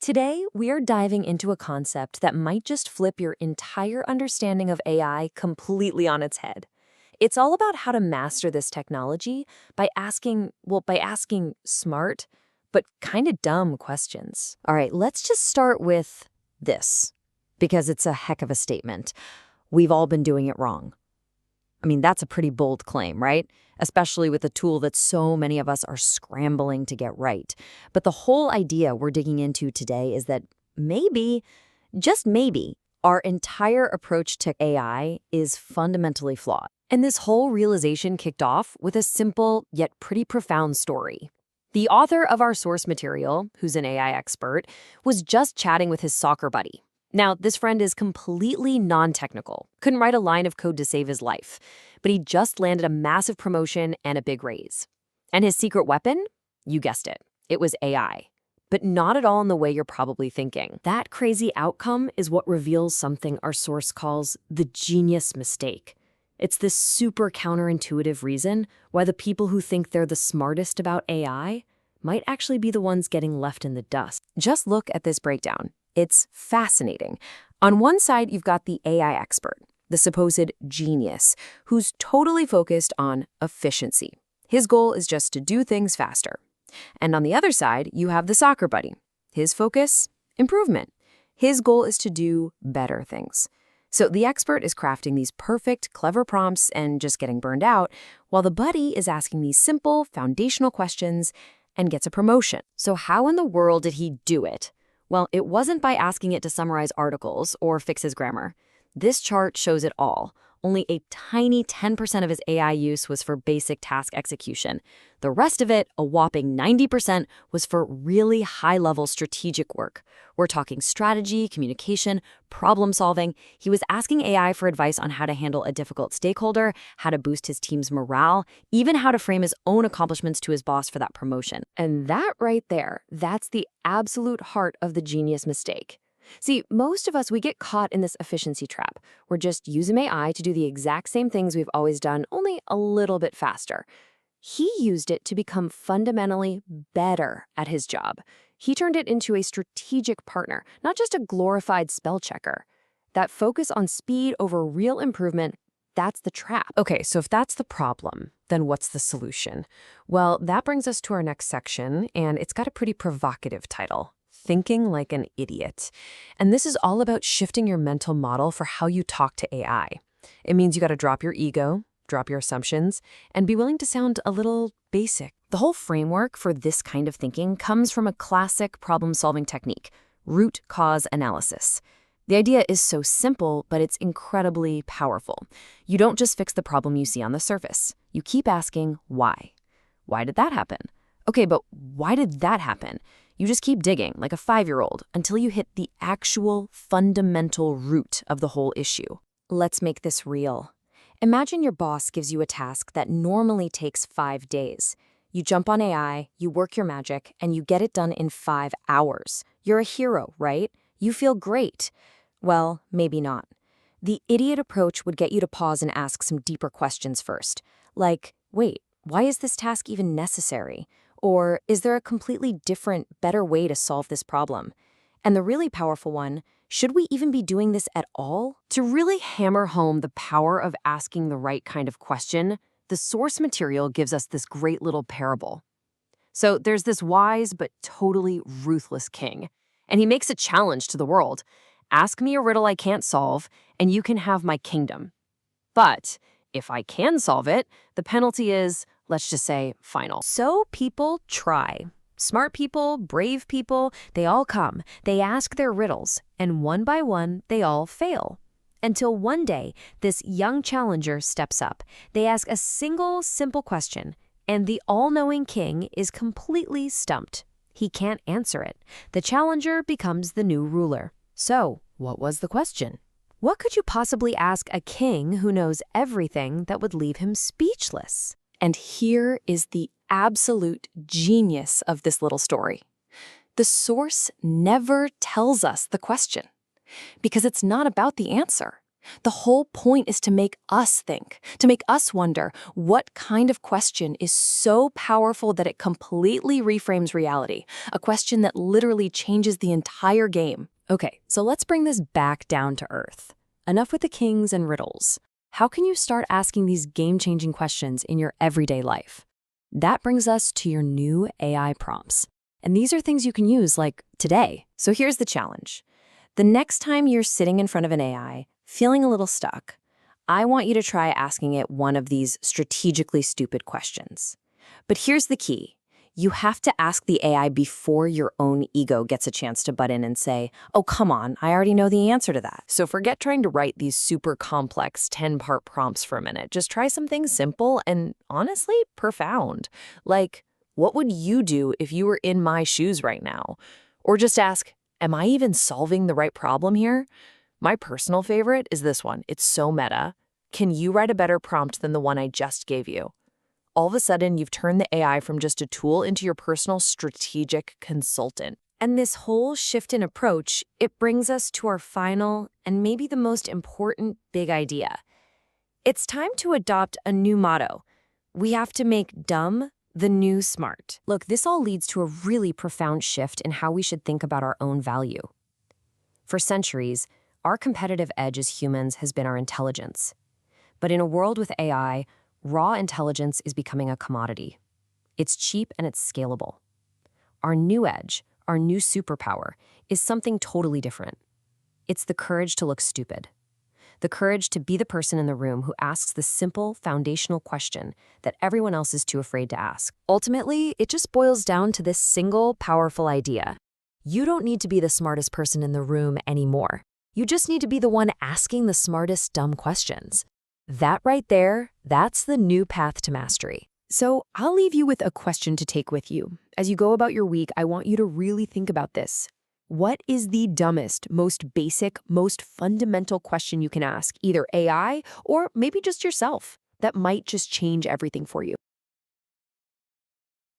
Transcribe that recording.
Today, we are diving into a concept that might just flip your entire understanding of AI completely on its head. It's all about how to master this technology by asking smart, but kind of dumb questions. All right, let's just start with this, because it's a heck of a statement. We've all been doing it wrong. I mean, that's a pretty bold claim, right? Especially with a tool that so many of us are scrambling to get right. But the whole idea we're digging into today is that maybe, just maybe, our entire approach to AI is fundamentally flawed. And this whole realization kicked off with a simple yet pretty profound story. The author of our source material, who's an AI expert, was just chatting with his soccer buddy. Now, this friend is completely non-technical, couldn't write a line of code to save his life, but he just landed a massive promotion and a big raise. And his secret weapon? You guessed it. It was AI. But not at all in the way you're probably thinking. That crazy outcome is what reveals something our source calls the genius mistake. It's this super counterintuitive reason why the people who think they're the smartest about AI might actually be the ones getting left in the dust. Just look at this breakdown. It's fascinating. On one side, you've got the AI expert, the supposed genius, who's totally focused on efficiency. His goal is just to do things faster. And on the other side, you have the soccer buddy. His focus? Improvement. His goal is to do better things. So the expert is crafting these perfect, clever prompts and just getting burned out, while the buddy is asking these simple, foundational questions and gets a promotion. So how in the world did he do it? Well, it wasn't by asking it to summarize articles or fix his grammar. This chart shows it all. Only a tiny 10% of his AI use was for basic task execution. The rest of it, a whopping 90%, was for really high-level strategic work. We're talking strategy, communication, problem solving. He was asking AI for advice on how to handle a difficult stakeholder, how to boost his team's morale, even how to frame his own accomplishments to his boss for that promotion. And that right there, that's the absolute heart of the genius mistake. See, most of us, we get caught in this efficiency trap. We're just using AI to do the exact same things we've always done, only a little bit faster. He used it to become fundamentally better at his job. He turned it into a strategic partner, not just a glorified spell checker. That focus on speed over real improvement, that's the trap. Okay, so if that's the problem, then what's the solution? Well, that brings us to our next section, and it's got a pretty provocative title. Thinking like an idiot. And this is all about shifting your mental model for how you talk to AI. It means you got to drop your ego, drop your assumptions, and be willing to sound a little basic. The whole framework for this kind of thinking comes from a classic problem-solving technique, root cause analysis. The idea is so simple, but it's incredibly powerful. You don't just fix the problem you see on the surface. You keep asking, why? Why did that happen? Okay, but why did that happen? You just keep digging, like a 5-year-old, until you hit the actual fundamental root of the whole issue. Let's make this real. Imagine your boss gives you a task that normally takes 5 days. You jump on AI, you work your magic, and you get it done in 5 hours. You're a hero, right? You feel great. Well, maybe not. The idiot approach would get you to pause and ask some deeper questions first. Like, wait, why is this task even necessary? Or is there a completely different, better way to solve this problem? And the really powerful one, should we even be doing this at all? To really hammer home the power of asking the right kind of question, the source material gives us this great little parable. So there's this wise but totally ruthless king, and he makes a challenge to the world. Ask me a riddle I can't solve, and you can have my kingdom. But if I can solve it, the penalty is, let's just say, final. So people try. Smart people, brave people, they all come. They ask their riddles, and one by one, they all fail. Until one day, this young challenger steps up. They ask a single, simple question, and the all-knowing king is completely stumped. He can't answer it. The challenger becomes the new ruler. So, what was the question? What could you possibly ask a king who knows everything that would leave him speechless? And here is the absolute genius of this little story. The source never tells us the question, because it's not about the answer. The whole point is to make us think, to make us wonder what kind of question is so powerful that it completely reframes reality, a question that literally changes the entire game. Okay, so let's bring this back down to earth. Enough with the kings and riddles. How can you start asking these game-changing questions in your everyday life? That brings us to your new AI prompts. And these are things you can use like today. So here's the challenge. The next time you're sitting in front of an AI, feeling a little stuck, I want you to try asking it one of these strategically stupid questions. But here's the key. You have to ask the AI before your own ego gets a chance to butt in and say, oh, come on, I already know the answer to that. So forget trying to write these super complex 10-part prompts for a minute. Just try something simple and honestly profound. Like, what would you do if you were in my shoes right now? Or just ask, am I even solving the right problem here? My personal favorite is this one. It's so meta. Can you write a better prompt than the one I just gave you? All of a sudden, you've turned the AI from just a tool into your personal strategic consultant. And this whole shift in approach, it brings us to our final and maybe the most important big idea. It's time to adopt a new motto. We have to make dumb the new smart. Look, this all leads to a really profound shift in how we should think about our own value. For centuries, our competitive edge as humans has been our intelligence. But in a world with AI, raw intelligence is becoming a commodity. It's cheap and it's scalable. Our new edge, our new superpower, is something totally different. It's the courage to look stupid. The courage to be the person in the room who asks the simple, foundational question that everyone else is too afraid to ask. Ultimately, it just boils down to this single, powerful idea. You don't need to be the smartest person in the room anymore. You just need to be the one asking the smartest, dumb questions. That right there, that's the new path to mastery. So I'll leave you with a question to take with you. As you go about your week, I want you to really think about this. What is the dumbest, most basic, most fundamental question you can ask, either AI or maybe just yourself, that might just change everything for you?